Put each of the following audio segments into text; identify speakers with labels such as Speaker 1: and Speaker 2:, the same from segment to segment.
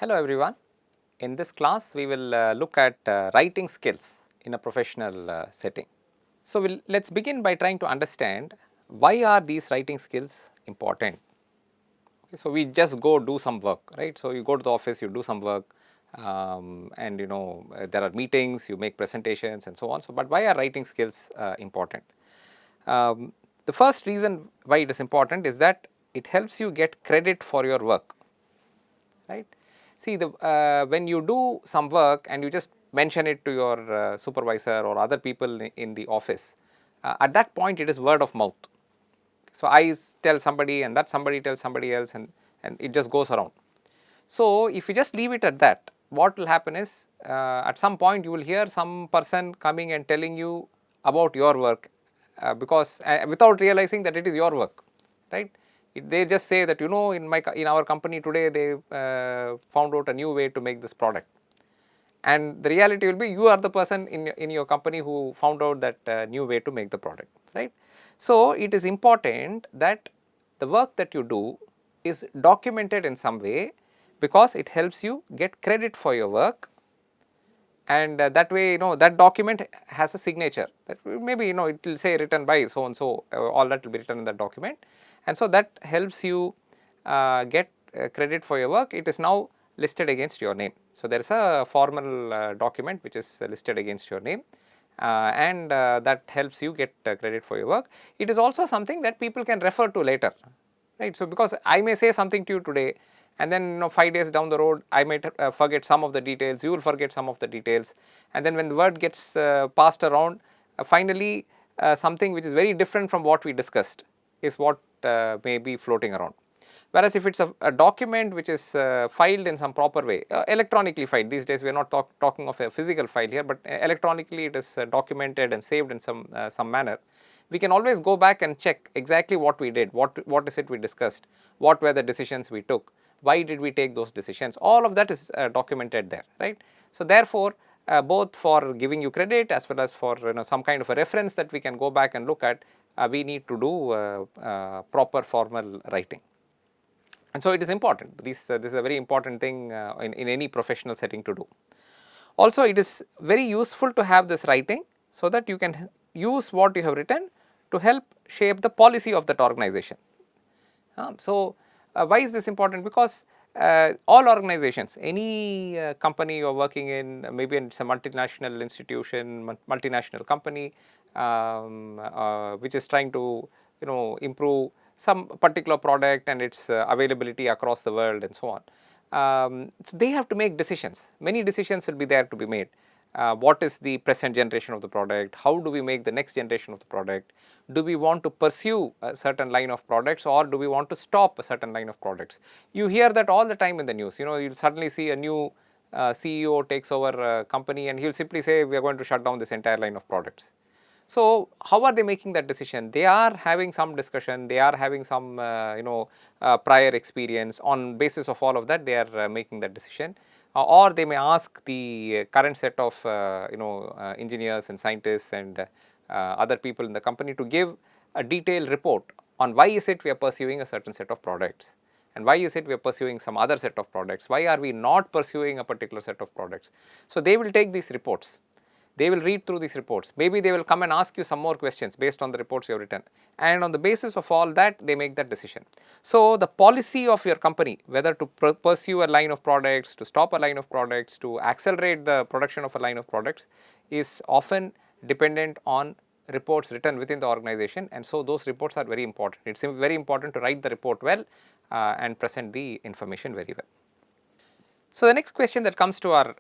Speaker 1: Hello everyone. In this class we will look at writing skills in a professional setting. So, let's begin by trying to understand why are these writing skills important. Okay, so, we just go do some work, right. So, you go to the office, you do some work and there are meetings, you make presentations and so on. So, but why are writing skills important? The first reason why it is important is that it helps you get credit for your work, right. See, when you do some work and you just mention it to your supervisor or other people in the office, at that point it is word of mouth. So, I tell somebody and that somebody tells somebody else and it just goes around. So, if you just leave it at that, what will happen is at some point you will hear some person coming and telling you about your work because without realizing that it is your work, right. They just say that in our company today they found out a new way to make this product, and the reality will be you are the person in your company who found out that new way to make the product, right. So, it is important that the work that you do is documented in some way because it helps you get credit for your work, and that way that document has a signature that maybe it will say written by so and so, all that will be written in that document, and so that helps you get credit for your work. It is now listed against your name. So, there is a formal document which is listed against your name and that helps you get credit for your work. It is also something that people can refer to later, right. So, because I may say something to you today and then 5 days down the road I might forget some of the details, you will forget some of the details, and then when the word gets passed around, finally something which is very different from what we discussed is what may be floating around. Whereas, if it is a document which is filed in some proper way, electronically filed, these days we are not talking of a physical file here, but electronically it is documented and saved in some manner, we can always go back and check exactly what we did, what is it we discussed, what were the decisions we took, why did we take those decisions, all of that is documented there, right. So, therefore, both for giving you credit as well as for some kind of a reference that we can go back and look at, we need to do proper formal writing. And so, it is important. This is a very important thing in any professional setting to do. Also, it is very useful to have this writing so that you can use what you have written to help shape the policy of that organization. So, why is this important? Because all organizations, any company you are working in, maybe it's a multinational institution, multinational company which is trying to improve some particular product and its availability across the world and so on. So, they have to make decisions, many decisions will be there to be made. What is the present generation of the product, how do we make the next generation of the product, do we want to pursue a certain line of products or do we want to stop a certain line of products. You hear that all the time in the news, you will suddenly see a new CEO takes over a company and he will simply say we are going to shut down this entire line of products. So, how are they making that decision? They are having some discussion, they are having some prior experience. On basis of all of that they are making that decision, or they may ask the current set of engineers and scientists and other people in the company to give a detailed report on why is it we are pursuing a certain set of products and why is it we are pursuing some other set of products, why are we not pursuing a particular set of products. So, they will take these reports, they will read through these reports, maybe they will come and ask you some more questions based on the reports you have written, and on the basis of all that they make that decision. So, the policy of your company, whether to pursue a line of products, to stop a line of products, to accelerate the production of a line of products is often dependent on reports written within the organization, and so those reports are very important. It is very important to write the report well and present the information very well. So, the next question that comes to our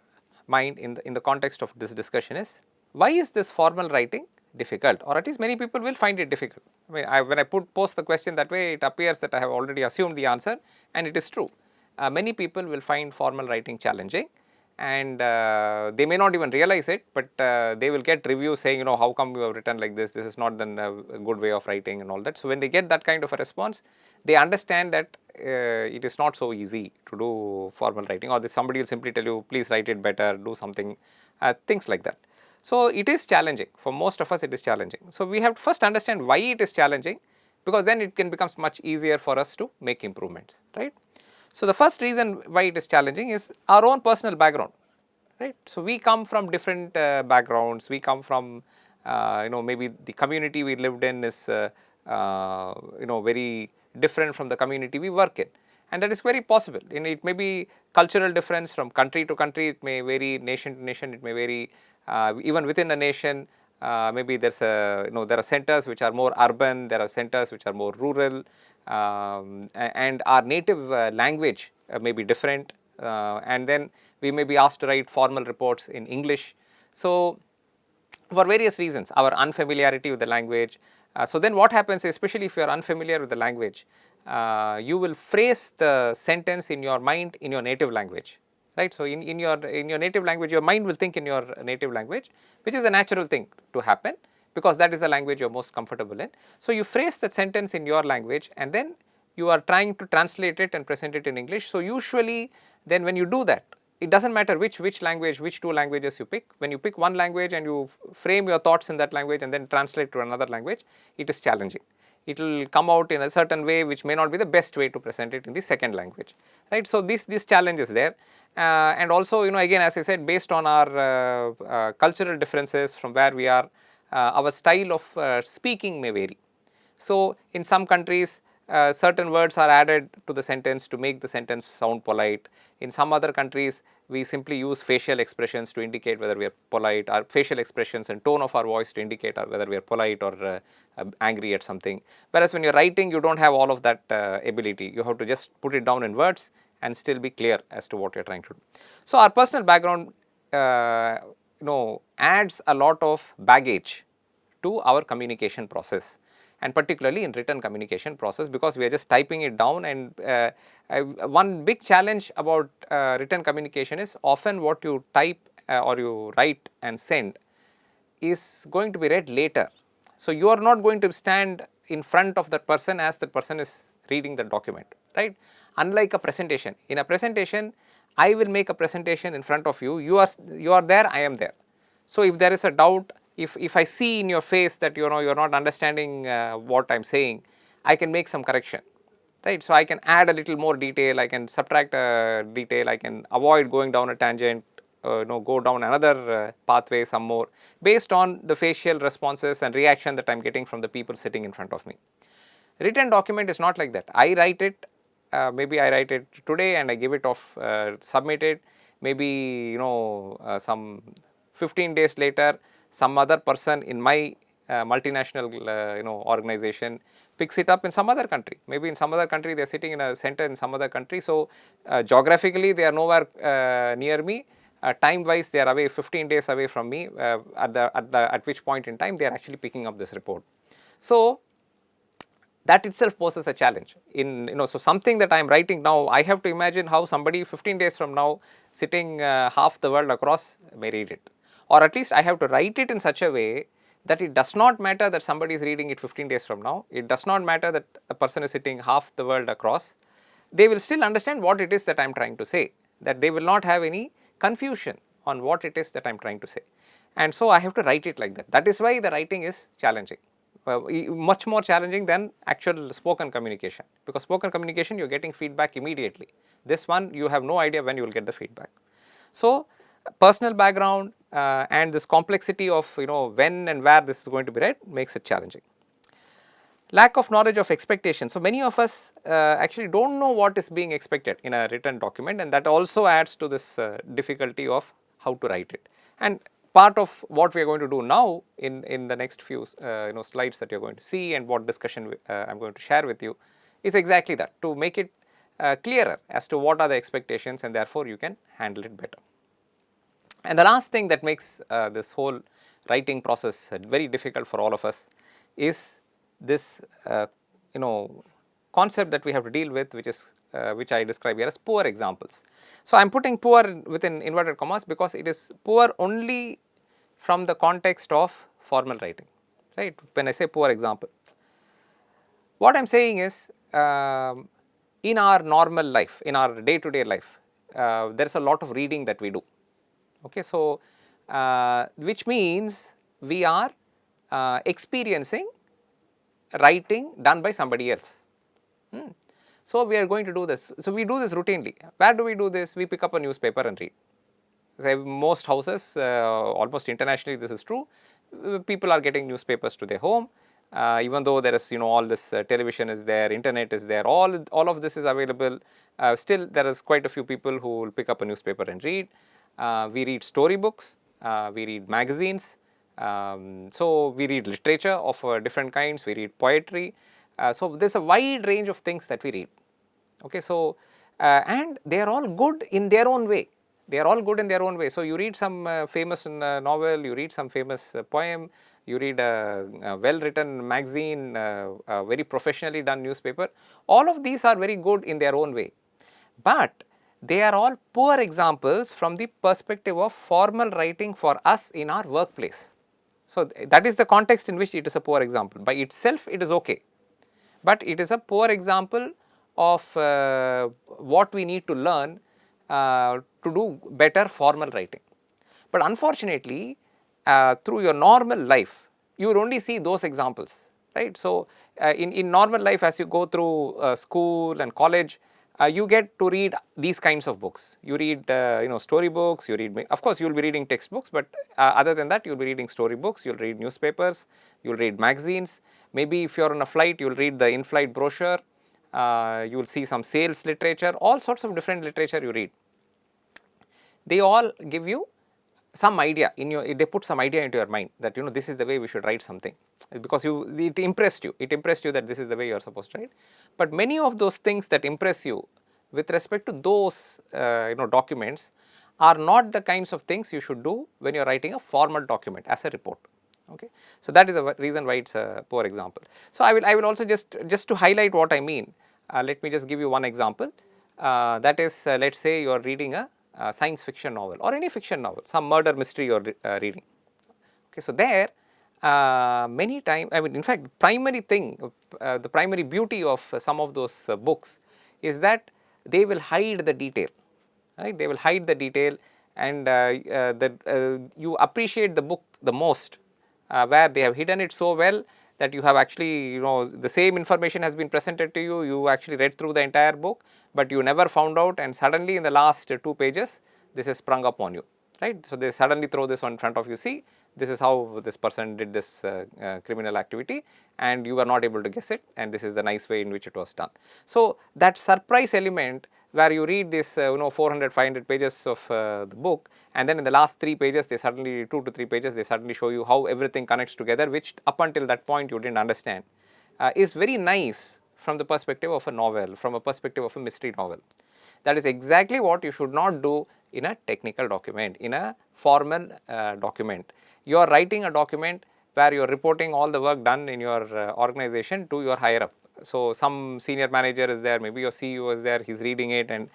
Speaker 1: mind in the context of this discussion is, why is this formal writing difficult, or at least many people will find it difficult. I mean, when I post the question that way, it appears that I have already assumed the answer, and it is true. Many people will find formal writing challenging, and they may not even realize it, but they will get reviews saying, how come you have written like this is not then a good way of writing and all that. So, when they get that kind of a response, they understand that it is not so easy to do formal writing, or somebody will simply tell you please write it better, do something, things like that. So, it is challenging for most of us, it is challenging. So, we have to first understand why it is challenging, because then it can become much easier for us to make improvements, right. So, the first reason why it is challenging is our own personal background, right. So, we come from different backgrounds, we come from maybe the community we lived in is very different from the community we work in, and that is very possible. It may be cultural difference from country to country, it may vary nation to nation, it may vary even within a nation. Maybe there's a there are centers which are more urban, there are centers which are more rural, and our native language may be different, and then we may be asked to write formal reports in English. So, for various reasons, our unfamiliarity with the language. So, then what happens, especially if you are unfamiliar with the language, you will phrase the sentence in your mind in your native language, right. So, in your native language, your mind will think in your native language, which is a natural thing to happen, because that is the language you are most comfortable in. So, you phrase that sentence in your language, and then you are trying to translate it and present it in English. So, usually then when you do that, it does not matter which language, which two languages you pick. When you pick one language and you frame your thoughts in that language and then translate to another language, it is challenging. It will come out in a certain way which may not be the best way to present it in the second language, right. So, this challenge is there, and also again, as I said, based on our cultural differences from where we are, our style of speaking may vary. So, in some countries, certain words are added to the sentence to make the sentence sound polite. In some other countries, we simply use facial expressions to indicate whether we are polite, or facial expressions and tone of our voice to indicate whether we are polite or angry at something. Whereas when you are writing, you do not have all of that ability. You have to just put it down in words and still be clear as to what you are trying to do. So, our personal background adds a lot of baggage to our communication process, and particularly in written communication process, because we are just typing it down. And one big challenge about written communication is often what you type or you write and send is going to be read later. So, you are not going to stand in front of that person as that person is reading the document, right. Unlike a presentation, in a presentation, I will make a presentation in front of you, you are there, I am there. So, if there is a doubt, if I see in your face that you are not understanding what I am saying, I can make some correction, right. So, I can add a little more detail, I can subtract a detail, I can avoid going down a tangent, go down another pathway some more, based on the facial responses and reaction that I am getting from the people sitting in front of me. Written document is not like that. I write it, maybe I write it today and I give it off, submit it, maybe some 15 days later, some other person in my multinational organization picks it up in some other country. Maybe in some other country they are sitting in a center in some other country. So, geographically they are nowhere near me, time wise they are away 15 days away from me, at which point in time they are actually picking up this report. So, that itself poses a challenge so something that I am writing now, I have to imagine how somebody 15 days from now sitting half the world across may read it, or at least I have to write it in such a way that it does not matter that somebody is reading it 15 days from now, it does not matter that a person is sitting half the world across, they will still understand what it is that I am trying to say, that they will not have any confusion on what it is that I am trying to say. And so, I have to write it like that. That is why the writing is challenging. Much more challenging than actual spoken communication, because spoken communication you are getting feedback immediately. This one you have no idea when you will get the feedback. So, personal background and this complexity of when and where this is going to be read makes it challenging. Lack of knowledge of expectation. So, many of us actually do not know what is being expected in a written document, and that also adds to this difficulty of how to write it. And part of what we are going to do now in the next few slides that you are going to see, and what discussion I am going to share with you, is exactly that, to make it clearer as to what are the expectations, and therefore you can handle it better. And the last thing that makes this whole writing process very difficult for all of us is this concept that we have to deal with, which I describe here as poor examples. So, I am putting poor within inverted commas because it is poor only from the context of formal writing, right. When I say poor example, what I am saying is in our normal life, in our day to day life, there is a lot of reading that we do. Okay. So, which means we are experiencing writing done by somebody else. So, we are going to do this. So, we do this routinely. Where do we do this? We pick up a newspaper and read. So, most houses, almost internationally this is true, people are getting newspapers to their home, even though there is all this television is there, internet is there, all of this is available, still there is quite a few people who will pick up a newspaper and read. We read storybooks, we read magazines, so we read literature of different kinds, we read poetry, so there is a wide range of things that we read. Okay, so and they are all good in their own way. They are all good in their own way. So, you read some famous novel, you read some famous poem, you read a well written magazine, a very professionally done newspaper. All of these are very good in their own way, but they are all poor examples from the perspective of formal writing for us in our workplace. So, that is the context in which it is a poor example. By itself it is okay, but it is a poor example of what we need to learn to do better formal writing. But unfortunately, through your normal life, you will only see those examples, right. So, in normal life, as you go through school and college, you get to read these kinds of books. You read story books, you read, of course you will be reading textbooks, but other than that you will be reading story books, you will read newspapers, you will read magazines. Maybe if you are on a flight, you will read the in-flight brochure, you will see some sales literature, all sorts of different literature you read. They all give you some idea in your, they put some idea into your mind that this is the way we should write something, because it impressed you, that this is the way you are supposed to write. But many of those things that impress you with respect to those documents are not the kinds of things you should do when you are writing a formal document as a report. Okay. So, that is the reason why it is a poor example. So, I will also just to highlight what I mean, let me just give you one example, that is let us say you are reading a science fiction novel or any fiction novel, some murder mystery you are reading. Okay, so, there many times, I mean, in fact, primary thing, the primary beauty of some of those books is that they will hide the detail, right. They will hide the detail, and you appreciate the book the most where they have hidden it so well that you have actually, the same information has been presented to you, you actually read through the entire book, but you never found out, and suddenly in the last 2 pages this is sprung upon you, right. So, they suddenly throw this on front of you, see, this is how this person did this criminal activity, and you were not able to guess it, and this is the nice way in which it was done. So, that surprise element where you read this 400, 500 pages of the book, and then in the last 3 pages they suddenly, 2 to 3 pages, they suddenly show you how everything connects together, which up until that point you did not understand, is very nice from the perspective of a novel, from a perspective of a mystery novel. That is exactly what you should not do in a technical document, in a formal document. You are writing a document where you are reporting all the work done in your organization to your higher up. So, some senior manager is there, maybe your CEO is there, he is reading it, and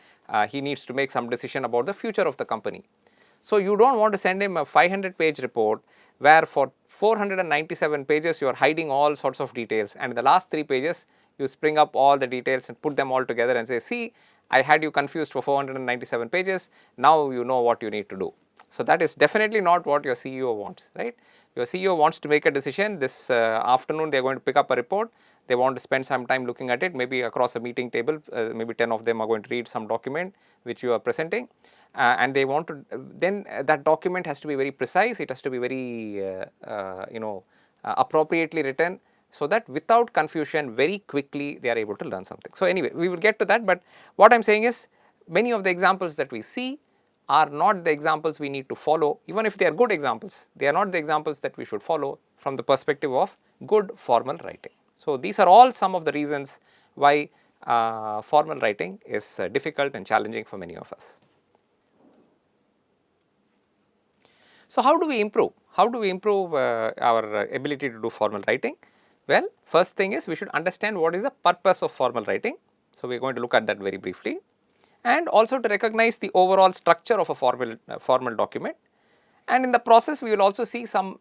Speaker 1: he needs to make some decision about the future of the company. So, you do not want to send him a 500 page report where for 497 pages you are hiding all sorts of details, and in the last 3 pages you spring up all the details and put them all together and say, see, I had you confused for 497 pages, now you know what you need to do. So, that is definitely not what your CEO wants, right. Your CEO wants to make a decision, this afternoon they are going to pick up a report, they want to spend some time looking at it, maybe across a meeting table, maybe 10 of them are going to read some document which you are presenting, and they want to, then that document has to be very precise, it has to be very appropriately written, so that without confusion very quickly they are able to learn something. So, anyway, we will get to that, but what I am saying is many of the examples that we see are not the examples we need to follow, even if they are good examples, they are not the examples that we should follow from the perspective of good formal writing. So, these are all some of the reasons why formal writing is difficult and challenging for many of us. So, how do we improve? How do we improve our ability to do formal writing? Well, first thing is we should understand what is the purpose of formal writing. So, we are going to look at that very briefly, and also to recognize the overall structure of a formal document, and in the process we will also see some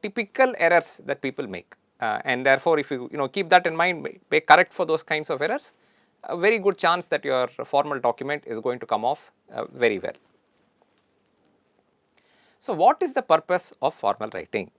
Speaker 1: typical errors that people make, and therefore, if you keep that in mind, correct for those kinds of errors, a very good chance that your formal document is going to come off very well. So, what is the purpose of formal writing?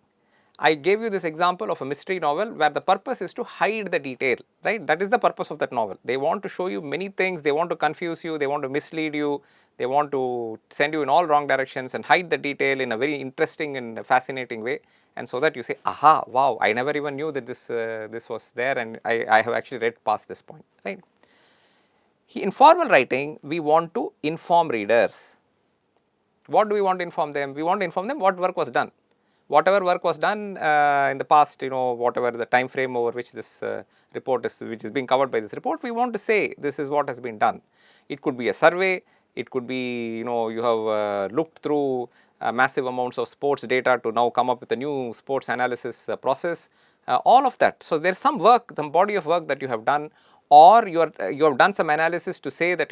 Speaker 1: I gave you this example of a mystery novel where the purpose is to hide the detail, right? That is the purpose of that novel. They want to show you many things, they want to confuse you, they want to mislead you, they want to send you in all wrong directions and hide the detail in a very interesting and fascinating way, and so that you say, aha, wow, I never even knew that this was there, and I have actually read past this point, right? In formal writing, we want to inform readers. What do we want to inform them? We want to inform them what work was done. Whatever work was done in the past, whatever the time frame over which this report is, which is being covered by this report, we want to say this is what has been done. It could be a survey, it could be, you have looked through massive amounts of sports data to now come up with a new sports analysis process, all of that. So, there is some work, some body of work that you have done, or you have done some analysis to say that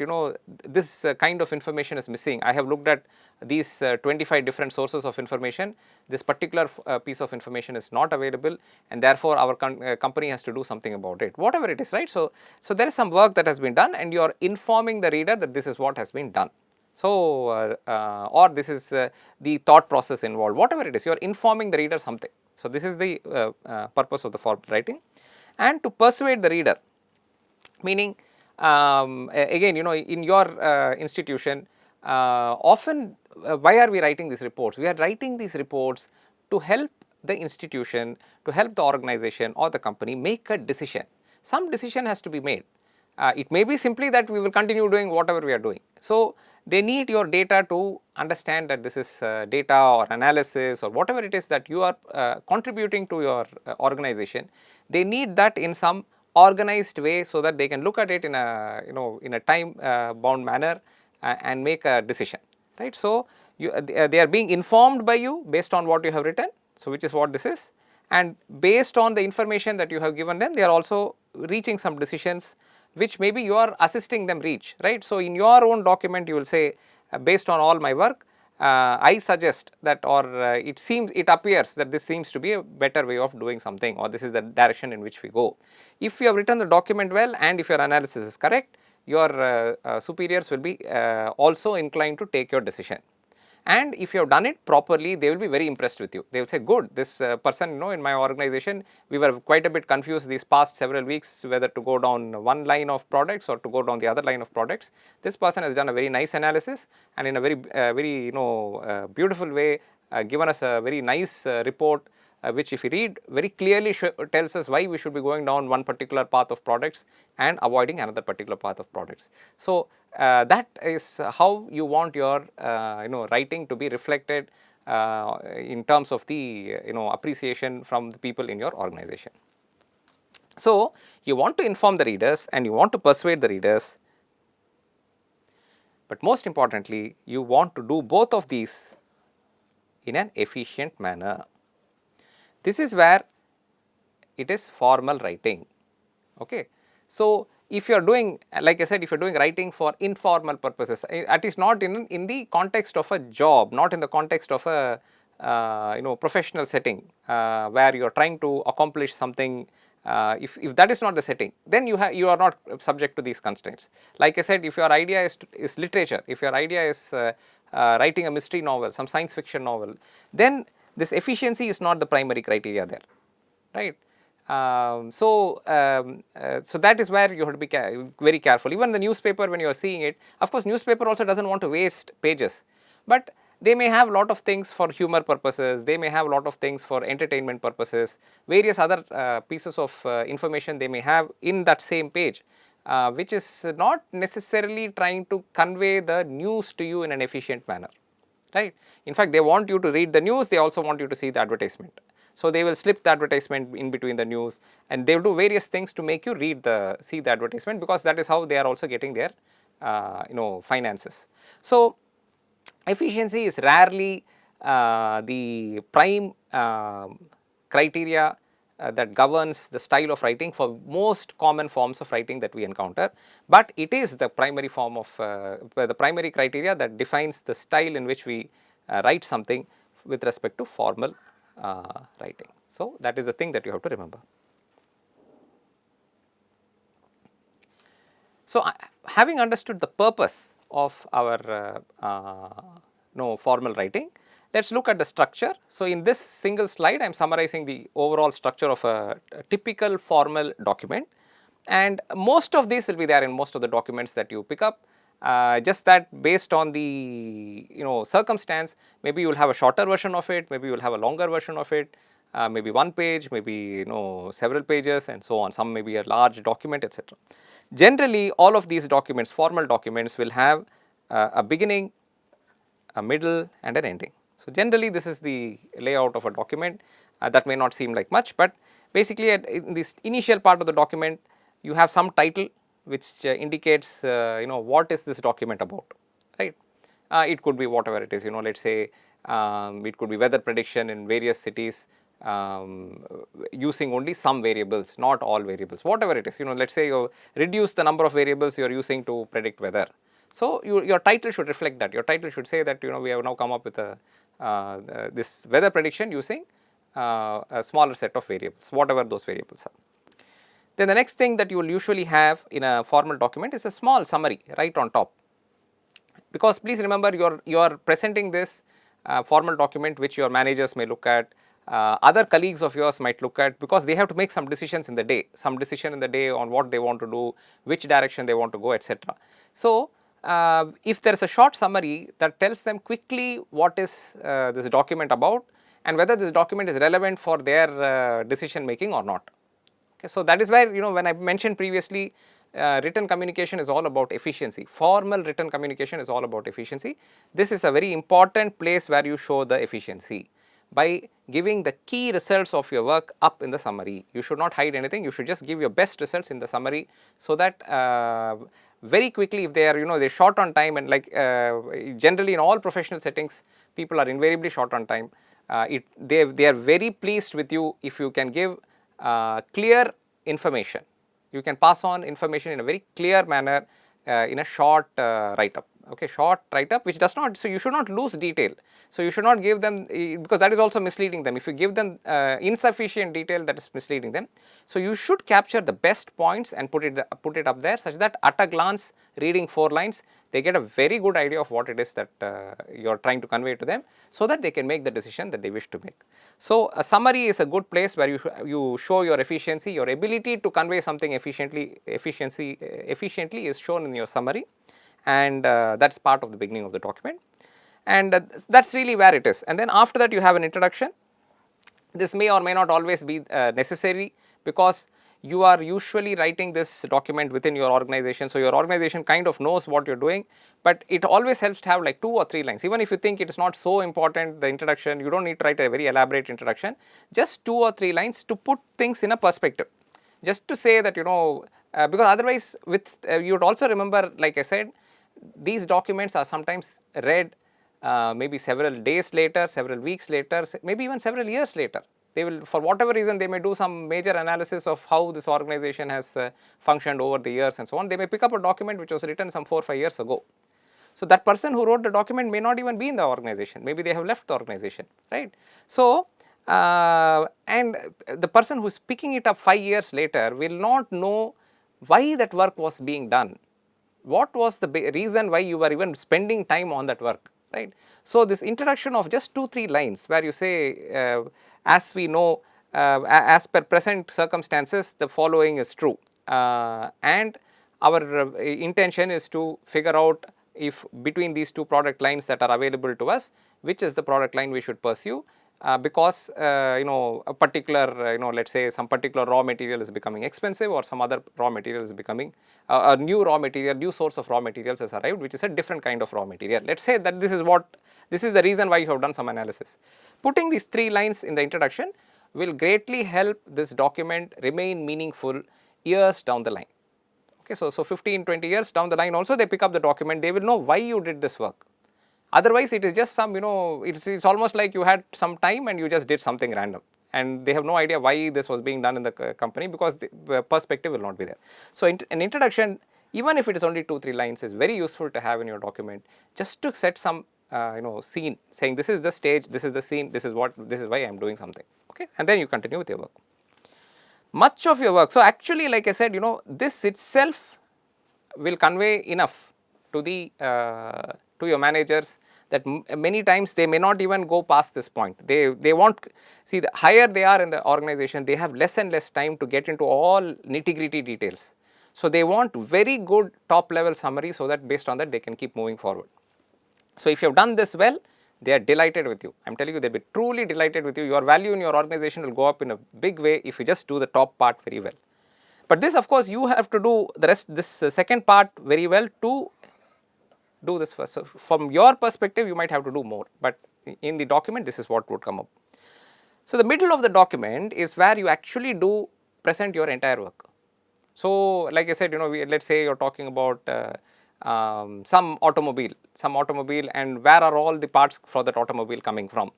Speaker 1: this kind of information is missing. I have looked at these 25 different sources of information, this particular piece of information is not available, and therefore our company has to do something about it, whatever it is, right. So there is some work that has been done, and you are informing the reader that this is what has been done. So or this is the thought process involved, whatever it is, you are informing the reader something. So this is the purpose of the formal writing. And to persuade the reader, meaning again, in your institution, often why are we writing these reports? We are writing these reports to help the institution, to help the organization or the company make a decision. Some decision has to be made. It may be simply that we will continue doing whatever we are doing. So they need your data to understand that this is data or analysis or whatever it is that you are contributing to your organization. They need that in some organized way, so that they can look at it in a in a time bound manner and make a decision, right. So they are being informed by you based on what you have written, so which is what this is, and based on the information that you have given them, they are also reaching some decisions which maybe you are assisting them reach, right. So in your own document you will say, based on all my work, I suggest that, or it appears that this seems to be a better way of doing something, or this is the direction in which we go. If you have written the document well, and if your analysis is correct, your superiors will be also inclined to take your decision. And if you have done it properly, they will be very impressed with you. They will say, good, this person, in my organization, we were quite a bit confused these past several weeks whether to go down one line of products or to go down the other line of products. This person has done a very nice analysis, and in a very beautiful way given us a very nice report, which if you read very clearly tells us why we should be going down one particular path of products and avoiding another particular path of products. So that is how you want your writing to be reflected in terms of the appreciation from the people in your organization. So you want to inform the readers and you want to persuade the readers, but most importantly you want to do both of these in an efficient manner. This is where it is formal writing. Okay. So if you are doing, like I said, if you are doing writing for informal purposes, at least not in the context of a job, not in the context of a professional setting where you are trying to accomplish something, if that is not the setting, then you are not subject to these constraints. Like I said, if your idea is literature, if your idea is writing a mystery novel, some science fiction novel, then this efficiency is not the primary criteria there, right. So that is where you have to be very careful. Even the newspaper, when you are seeing it, of course newspaper also does not want to waste pages, but they may have a lot of things for humor purposes, they may have a lot of things for entertainment purposes, various other pieces of information they may have in that same page, which is not necessarily trying to convey the news to you in an efficient manner, right. In fact, they want you to read the news, they also want you to see the advertisement. So they will slip the advertisement in between the news, and they will do various things to make you see the advertisement, because that is how they are also getting their finances. So efficiency is rarely the prime criteria that governs the style of writing for most common forms of writing that we encounter, but it is the primary form of the primary criteria that defines the style in which we write something with respect to formal writing. So that is the thing that you have to remember. So having understood the purpose of our formal writing, Let us look at the structure. So, in this single slide I am summarizing the overall structure of a typical formal document, and most of these will be there in most of the documents that you pick up. Just that based on the circumstance, maybe you will have a shorter version of it, maybe you will have a longer version of it, maybe one page, maybe several pages and so on, some may be a large document, etc. Generally all of these documents, formal documents, will have a beginning, a middle and an ending. So, generally this is the layout of a document. That may not seem like much, but basically in this initial part of the document you have some title which indicates what is this document about, right. It could be whatever it is, let us say it could be weather prediction in various cities using only some variables, not all variables, whatever it is, let us say you reduce the number of variables you are using to predict weather. So, your title should reflect that. Your title should say that we have now come up with a this weather prediction using a smaller set of variables, whatever those variables are. Then the next thing that you will usually have in a formal document is a small summary right on top, because please remember you are presenting this formal document which your managers may look at, other colleagues of yours might look at, because they have to make some decisions in the day, some decision in the day on what they want to do, which direction they want to go, etc. So, if there is a short summary that tells them quickly what is this document about and whether this document is relevant for their decision making or not. Okay, so, that is where when I mentioned previously, written communication is all about efficiency, formal written communication is all about efficiency. This is a very important place where you show the efficiency by giving the key results of your work up in the summary. You should not hide anything, you should just give your best results in the summary, so that very quickly, if they are they're short on time, and like generally in all professional settings people are invariably short on time, they are very pleased with you if you can give clear information. You can pass on information in a very clear manner in a short write up, okay, short write up which does not, so you should not lose detail. So, you should not give them, because that is also misleading them. If you give them insufficient detail, that is misleading them. So, you should capture the best points and put it up there, such that at a glance, reading 4 lines, they get a very good idea of what it is that you are trying to convey to them, so that they can make the decision that they wish to make. So, a summary is a good place where you show your efficiency, your ability to convey something efficiently is shown in your summary, and that is part of the beginning of the document, and that is really where it is. And then after that you have an introduction. This may or may not always be necessary, because you are usually writing this document within your organization. So, your organization kind of knows what you are doing, but it always helps to have like 2 or 3 lines. Even if you think it is not so important, the introduction, you do not need to write a very elaborate introduction, just 2 or 3 lines to put things in a perspective, just to say that because otherwise with you would also remember, like I said, these documents are sometimes read maybe several days later, several weeks later, maybe even several years later. They will, for whatever reason, they may do some major analysis of how this organization has functioned over the years and so on. They may pick up a document which was written some 4 or 5 years ago. So, that person who wrote the document may not even be in the organization, maybe they have left the organization, right. So, and the person who is picking it up 5 years later will not know why that work was being done, what was the reason why you were even spending time on that work, right. So, this introduction of just 2-3 lines where you say as we know, as per present circumstances, the following is true, and our intention is to figure out if between these 2 product lines that are available to us, which is the product line we should pursue, because a particular let us say some particular raw material is becoming expensive, or some other raw material is becoming a new raw material, new source of raw materials has arrived, which is a different kind of raw material. Let us say that this is the reason why you have done some analysis. Putting these 3 lines in the introduction will greatly help this document remain meaningful years down the line. Okay, so 15-20 years down the line also they pick up the document, they will know why you did this work. Otherwise, it is just some it's almost like you had some time and you just did something random, and they have no idea why this was being done in the company, because the perspective will not be there. So, an introduction, even if it is only 2-3 lines, is very useful to have in your document, just to set some scene, saying this is the stage, this is the scene, this is why I am doing something, okay, and then you continue with your work. Much of your work, so actually like I said, this itself will convey enough to the to your managers that many times they may not even go past this point. They want, see, the higher they are in the organization, they have less and less time to get into all nitty-gritty details. So they want very good top level summary, so that based on that they can keep moving forward. So if you have done this well, they are delighted with you. I am telling you, they'll be truly delighted with you. Your value in your organization will go up in a big way if you just do the top part very well. But this, of course, you have to do the rest, this second part very well to do this first. So from your perspective, you might have to do more, but in the document, this is what would come up. So the middle of the document is where you actually do present your entire work. So like I said, let's say you're talking about some automobile, and where are all the parts for that automobile coming from.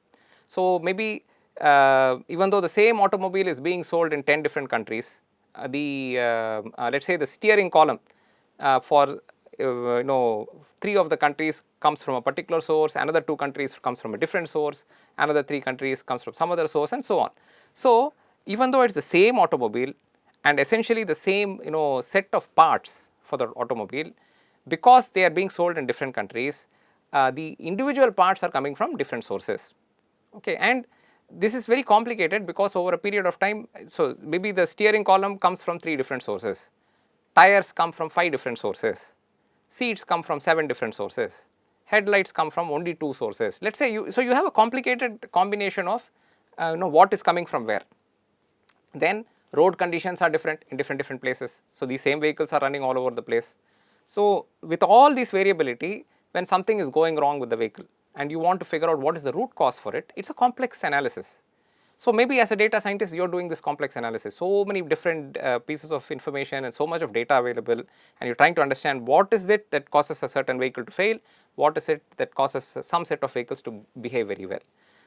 Speaker 1: So maybe even though the same automobile is being sold in 10 different countries, let's say the steering column for 3 of the countries comes from a particular source, another 2 countries comes from a different source, another 3 countries comes from some other source, and so on. So even though it's the same automobile and essentially the same set of parts for the automobile, because they are being sold in different countries, the individual parts are coming from different sources. Okay, and this is very complicated because over a period of time, so maybe the steering column comes from 3 different sources, tires come from 5 different sources, seats come from 7 different sources, headlights come from only 2 sources. Let's say you have a complicated combination of what is coming from where. Then road conditions are different in different places. So these same vehicles are running all over the place. So with all this variability, when something is going wrong with the vehicle and you want to figure out what is the root cause for it, it's a complex analysis. So maybe as a data scientist, you're doing this complex analysis, so many different pieces of information and so much of data available, and you're trying to understand what is it that causes a certain vehicle to fail, what is it that causes some set of vehicles to behave very well.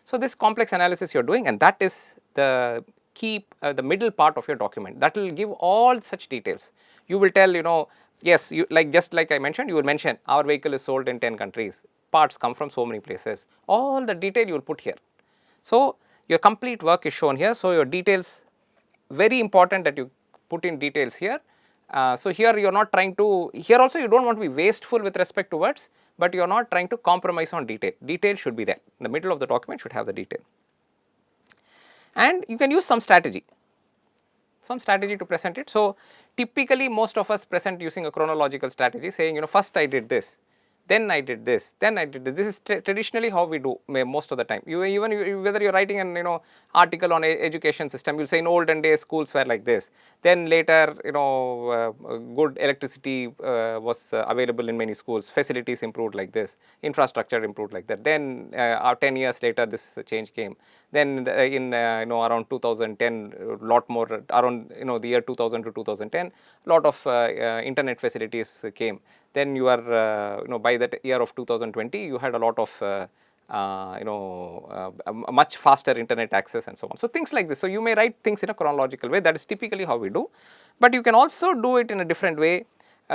Speaker 1: So this complex analysis you're doing, and that is the key, the middle part of your document, that will give all such details. You will tell, yes, just like I mentioned, you will mention our vehicle is sold in 10 countries, parts come from so many places, all the detail you will put here. So your complete work is shown here. So your details, very important that you put in details here. So here you are not trying to, here also you do not want to be wasteful with respect to words, but you are not trying to compromise on detail. Detail should be there. In the middle of the document should have the detail. And you can use some strategy to present it. So typically most of us present using a chronological strategy, saying, first I did this, then I did this, then I did this. This is traditionally how we do most of the time. Whether you're writing an article on education system, you'll say in olden days schools were like this. Then later, good electricity was available in many schools. Facilities improved like this. Infrastructure improved like that. Then 10 years later, this change came. Then in around 2010, lot more around the year 2000 to 2010, lot of internet facilities came. Then you are by that year of 2020, you had a lot of much faster internet access and so on. So things like this. So you may write things in a chronological way. That is typically how we do. But you can also do it in a different way.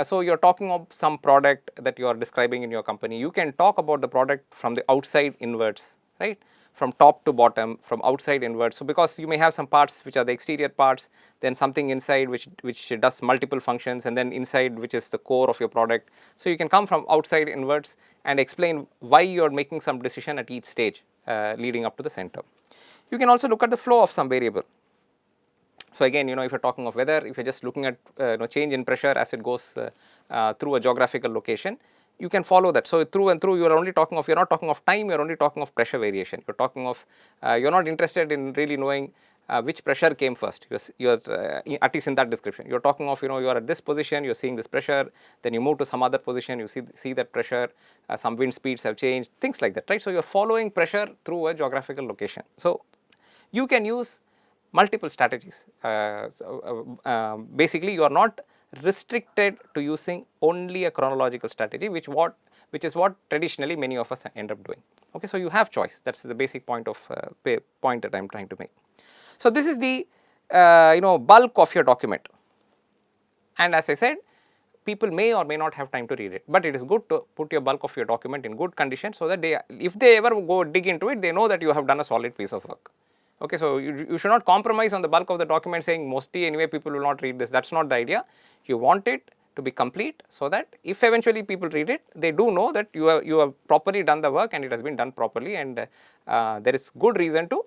Speaker 1: So you're talking of some product that you are describing in your company. You can talk about the product from the outside inwards, right? From top to bottom, from outside inwards. So because you may have some parts which are the exterior parts, then something inside which does multiple functions, and then inside which is the core of your product. So you can come from outside inwards and explain why you are making some decision at each stage leading up to the center. You can also look at the flow of some variable. So again, if you're talking of weather, if you're just looking at change in pressure as it goes through a geographical location, you can follow that. So through and through, you're not talking of time, you're only talking of pressure variation. You're talking of, you're not interested in really knowing which pressure came first. You're at least in that description. You're talking of, you're at this position, you're seeing this pressure, then you move to some other position, you see that pressure, some wind speeds have changed, things like that, right? So you're following pressure through a geographical location. So you can use multiple strategies. Basically, you are not restricted to using only a chronological strategy, which is what traditionally many of us end up doing. Okay, so you have choice. That's the basic point that I'm trying to make. So this is the bulk of your document, and as I said, people may or may not have time to read it, but it is good to put your bulk of your document in good condition so that if they ever go dig into it, they know that you have done a solid piece of work. Okay, so you should not compromise on the bulk of the document saying mostly anyway people will not read this. That's not the idea. You want it to be complete, so that if eventually people read it, they do know that you have properly done the work and it has been done properly, and there is good reason to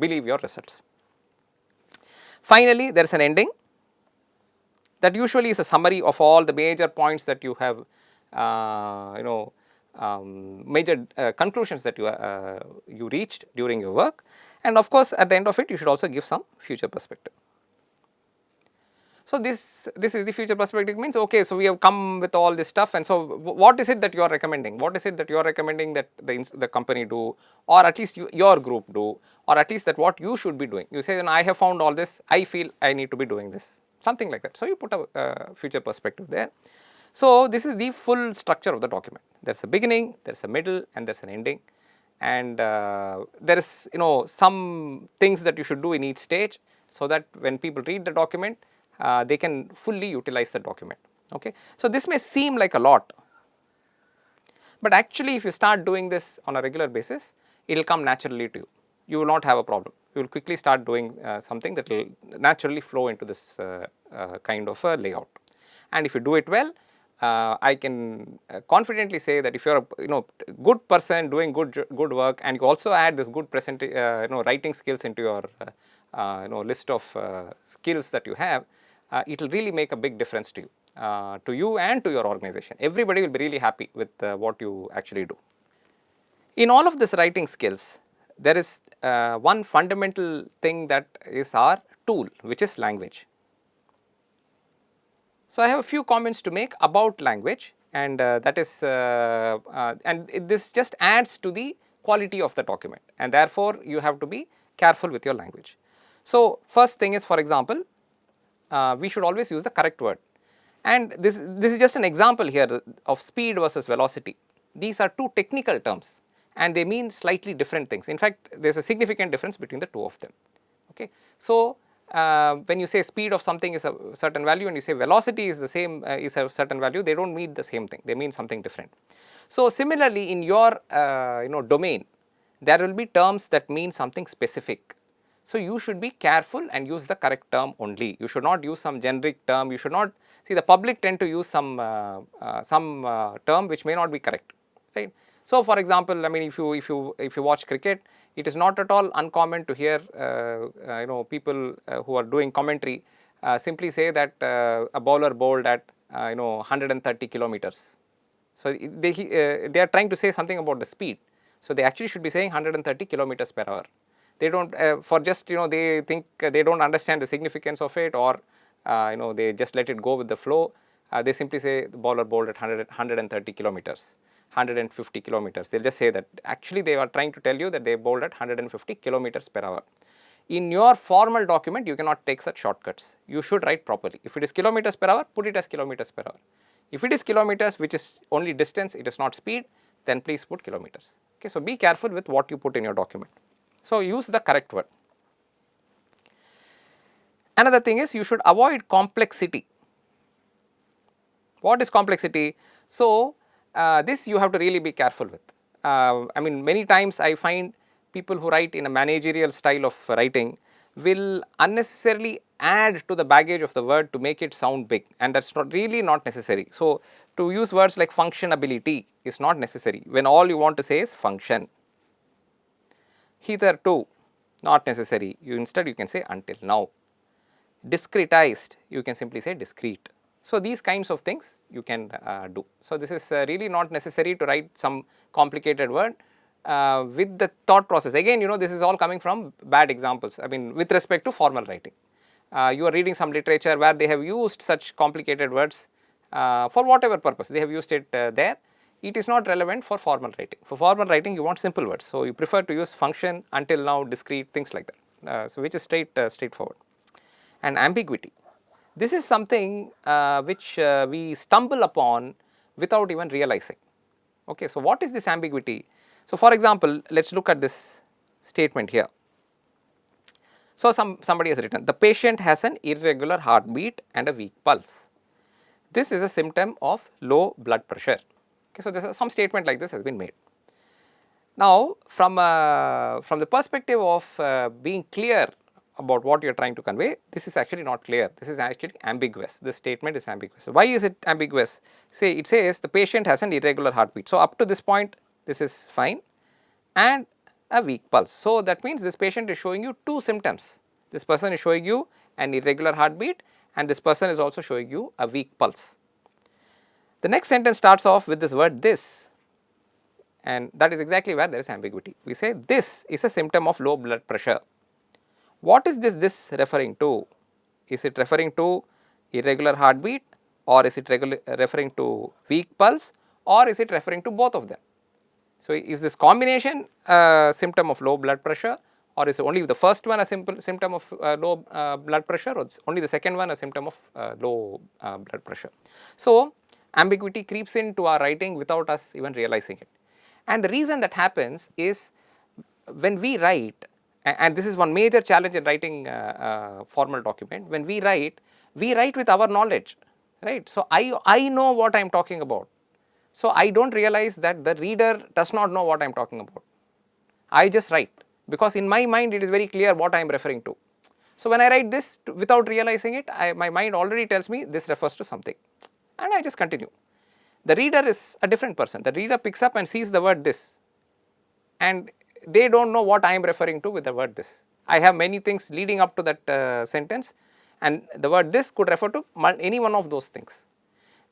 Speaker 1: believe your results. Finally, there is an ending that usually is a summary of all the major points that you have, major conclusions that you reached during your work, and of course at the end of it you should also give some future perspective. So this is the future perspective, means okay, so we have come with all this stuff, and so what is it that you are recommending? What is it that you are recommending that the company do, or at least your group do, or at least that what you should be doing? You say, I have found all this, I feel I need to be doing this, something like that. So you put a future perspective there. So this is the full structure of the document. There is a beginning, there is a middle, and there is an ending, and there is some things that you should do in each stage, so that when people read the document, they can fully utilize the document. Okay. So this may seem like a lot, but actually if you start doing this on a regular basis, it will come naturally to you. You will not have a problem. You will quickly start doing something that will naturally flow into this kind of a layout. And if you do it well, I can confidently say that if you are a good person doing good work, and you also add this good writing skills into your list of skills that you have, it will really make a big difference to you and to your organization. Everybody will be really happy with what you actually do. In all of these writing skills, there is one fundamental thing that is our tool, which is language. So I have a few comments to make about language, and that is and this just adds to the quality of the document, and therefore you have to be careful with your language. So first thing is, for example, we should always use the correct word, and this is just an example here of speed versus velocity. These are two technical terms, and they mean slightly different things. In fact, there is a significant difference between the two of them. Okay. So when you say speed of something is a certain value and you say velocity is the same, is a certain value, they do not mean the same thing, they mean something different. So similarly, in your domain, there will be terms that mean something specific. So you should be careful and use the correct term only. You should not use some generic term. You should not see, the public tend to use some term which may not be correct, right? So for example, I mean, if you watch cricket, it is not at all uncommon to hear people who are doing commentary simply say that a bowler bowled at 130 kilometers. So they are trying to say something about the speed. So they actually should be saying 130 kilometers per hour. They don't for just they think they don't understand the significance of it, or they just let it go with the flow. They simply say the bowler bowled at 130 kilometers. 150 kilometers. They will just say that. Actually, they are trying to tell you that they bowled at 150 kilometers per hour. In your formal document, you cannot take such shortcuts. You should write properly. If it is kilometers per hour, put it as kilometers per hour. If it is kilometers, which is only distance, it is not speed, then please put kilometers. Okay, so be careful with what you put in your document. So use the correct word. Another thing is, you should avoid complexity. What is complexity? So this you have to really be careful with. I mean, many times I find people who write in a managerial style of writing will unnecessarily add to the baggage of the word to make it sound big, and that is really not necessary. So to use words like functionability is not necessary when all you want to say is function. Hitherto, not necessary. Instead you can say until now. Discretized, you can simply say discrete. So these kinds of things you can do. So this is really not necessary to write some complicated word with the thought process. Again, this is all coming from bad examples. I mean, with respect to formal writing, you are reading some literature where they have used such complicated words for whatever purpose they have used it there. It is not relevant for formal writing. For formal writing, you want simple words. So you prefer to use function, until now, discrete, things like that. So which is straightforward. And ambiguity. This is something which we stumble upon without even realizing. Okay, so what is this ambiguity? So for example, let us look at this statement here. So somebody has written, the patient has an irregular heartbeat and a weak pulse. This is a symptom of low blood pressure. Okay, so this some statement like this has been made. Now from the perspective of being clear about what you are trying to convey, this is actually not clear. This is actually ambiguous. This statement is ambiguous. Why is it ambiguous? Say it says the patient has an irregular heartbeat. So, up to this point this is fine and a weak pulse. So, that means this patient is showing you two symptoms. This person is showing you an irregular heartbeat and this person is also showing you a weak pulse. The next sentence starts off with this word this, and that is exactly where there is ambiguity. We say this is a symptom of low blood pressure. What is this referring to? Is it referring to irregular heartbeat, or is it referring to weak pulse, or is it referring to both of them? So, is this combination a symptom of low blood pressure, or is only the first one a simple symptom of low blood pressure, or only the second one a symptom of low blood pressure? So, ambiguity creeps into our writing without us even realizing it. And the reason that happens is when we write, and this is one major challenge in writing formal document, when we write with our knowledge, right. So, I know what I am talking about. So, I do not realize that the reader does not know what I am talking about. I just write, because in my mind it is very clear what I am referring to. So, when I write this without realizing it, my mind already tells me this refers to something, and I just continue. The reader is a different person. The reader picks up and sees the word this, and they do not know what I am referring to with the word this. I have many things leading up to that sentence, and the word this could refer to any one of those things.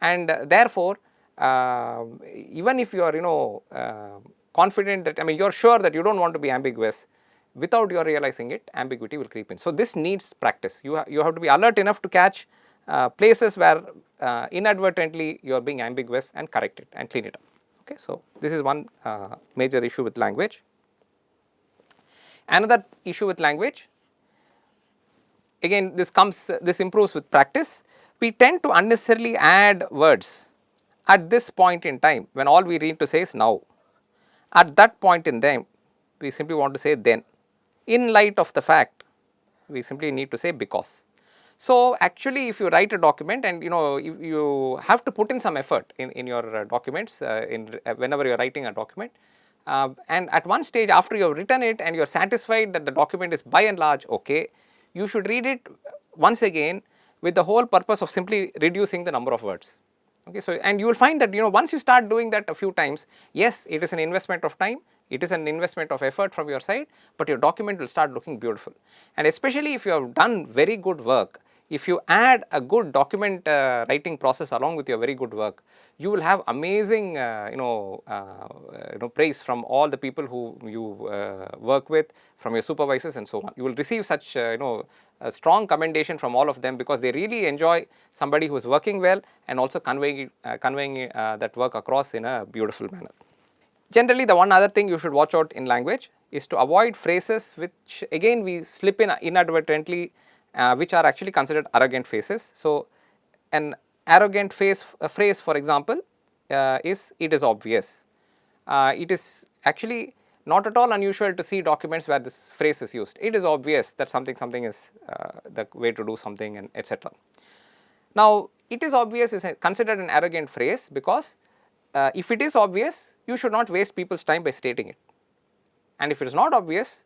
Speaker 1: And therefore, even if you are confident that, you are sure that you do not want to be ambiguous, without your realizing it, ambiguity will creep in. So, this needs practice. You have to be alert enough to catch places where inadvertently you are being ambiguous and correct it and clean it up. Okay. So, this is one major issue with language. Another issue with language, again this improves with practice. We tend to unnecessarily add words at this point in time when all we need to say is now. At that point in time, we simply want to say then. In light of the fact, we simply need to say because. So, actually if you write a document and you have to put in some effort in your documents whenever you are writing a document, and at one stage after you have written it and you are satisfied that the document is by and large okay, you should read it once again with the whole purpose of simply reducing the number of words. Okay. So, and you will find that once you start doing that a few times, yes, it is an investment of time, it is an investment of effort from your side, but your document will start looking beautiful. And especially if you have done very good work, if you add a good document writing process along with your very good work, you will have amazing praise from all the people who you work with, from your supervisors and so on. You will receive such a strong commendation from all of them, because they really enjoy somebody who is working well and also conveying that work across in a beautiful manner. Generally, the one other thing you should watch out in language is to avoid phrases which again we slip in inadvertently, which are actually considered arrogant phrases. So, an arrogant phrase for example is it is obvious. It is actually not at all unusual to see documents where this phrase is used. It is obvious that something is the way to do something, and etc. Now, it is obvious is considered an arrogant phrase because if it is obvious, you should not waste people's time by stating it, and if it is not obvious,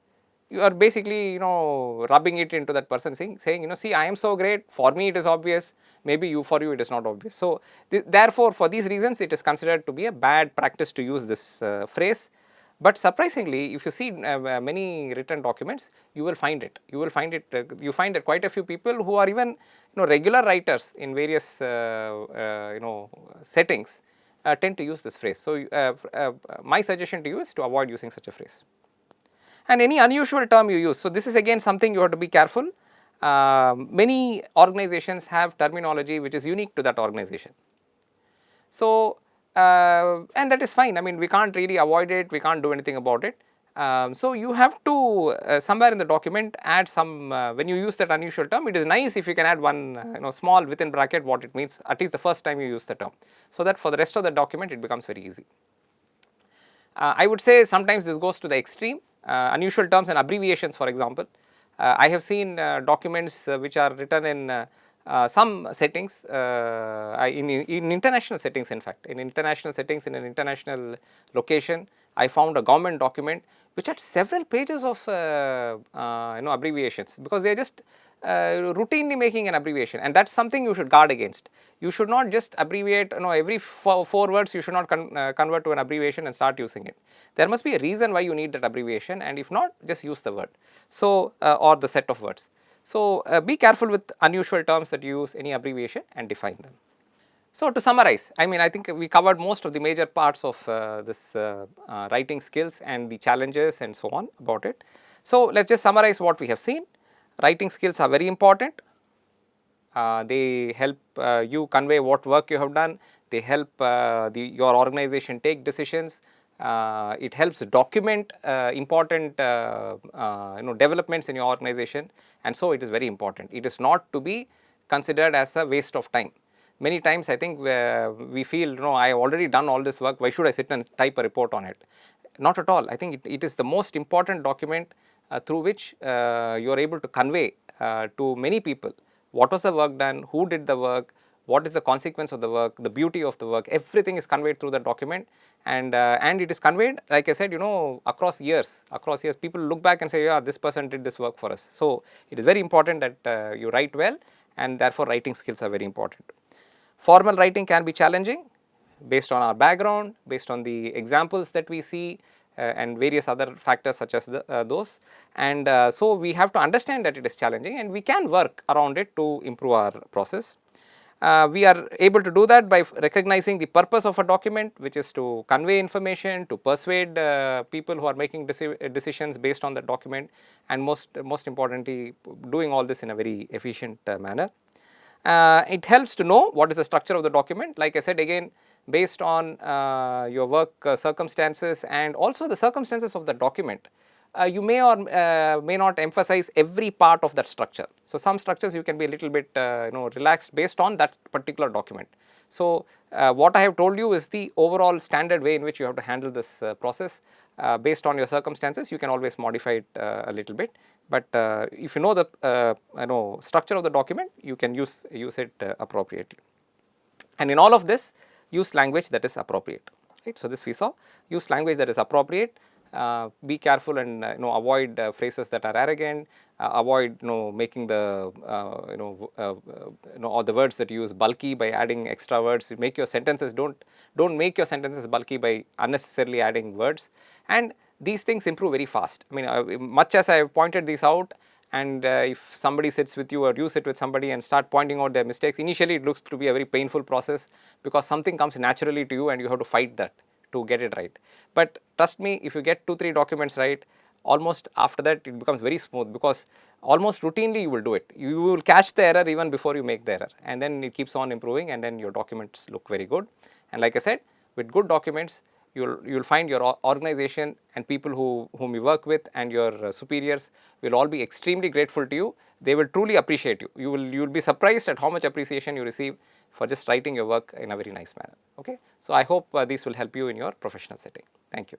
Speaker 1: you are basically rubbing it into that person, saying see, I am so great, for me it is obvious, maybe for you it is not obvious. So, therefore, for these reasons it is considered to be a bad practice to use this phrase. But surprisingly, if you see many written documents, you will find it. You find that quite a few people who are even regular writers in various settings tend to use this phrase. So, my suggestion to you is to avoid using such a phrase. And any unusual term you use. So, this is again something you have to be careful. Many organizations have terminology which is unique to that organization. So, and that is fine. We can't really avoid it, we can't do anything about it. So, you have to somewhere in the document add some, when you use that unusual term, it is nice if you can add one small within bracket what it means at least the first time you use the term, so that for the rest of the document it becomes very easy. I would say sometimes this goes to the extreme. Unusual terms and abbreviations, for example. I have seen documents which are written in some settings, in international settings, in fact, in international settings, in an international location. I found a government document which had several pages of abbreviations, because they are just routinely making an abbreviation, and that's something you should guard against. You should not just abbreviate, every four words you should not convert to an abbreviation and start using it. There must be a reason why you need that abbreviation, and if not, just use the word, so or the set of words. So be careful with unusual terms that you use any abbreviation and define them. So to summarize, I think we covered most of the major parts of this writing skills and the challenges and so on about it. So let's just summarize what we have seen. Writing skills are very important. They help you convey what work you have done. They help your organization take decisions. It helps document important developments in your organization, and so it is very important. It is not to be considered as a waste of time. Many times I think we feel, I have already done all this work, why should I sit and type a report on it? Not at all. I think it is the most important document through which you are able to convey to many people what was the work done, who did the work, what is the consequence of the work, the beauty of the work. Everything is conveyed through the document, and it is conveyed, like I said, across years. People look back and say, yeah, this person did this work for us. So it is very important that you write well, and therefore writing skills are very important. Formal writing can be challenging based on our background, based on the examples that we see, and various other factors such as those, and so we have to understand that it is challenging, and we can work around it to improve our process. We are able to do that by recognizing the purpose of a document, which is to convey information, to persuade people who are making decisions based on the document, and most importantly, doing all this in a very efficient manner. It helps to know what is the structure of the document, like I said, again based on your work circumstances and also the circumstances of the document. You may or may not emphasize every part of that structure. So some structures you can be a little bit relaxed based on that particular document. So what I have told you is the overall standard way in which you have to handle this process. Based on your circumstances, you can always modify it a little bit, but if you know the structure of the document, you can use it appropriately. And in all of this, use language that is appropriate, right? So this we saw, use language that is appropriate. Be careful and avoid phrases that are arrogant. Avoid making the all the words that you use bulky by adding extra words. Make your sentences, don't make your sentences bulky by unnecessarily adding words. And these things improve very fast. Much as I have pointed these out, and if somebody sits with you or you sit with somebody and start pointing out their mistakes, initially it looks to be a very painful process, because something comes naturally to you and you have to fight that to get it right. But trust me, if you get 2-3 documents right, almost after that it becomes very smooth, because almost routinely you will do it. You will catch the error even before you make the error, and then it keeps on improving, and then your documents look very good. And like I said, with good documents, you'll find your organization and people whom you work with and your superiors will all be extremely grateful to you. They will truly appreciate you. You will be surprised at how much appreciation you receive for just writing your work in a very nice manner. Okay, so I hope these will help you in your professional setting. Thank you.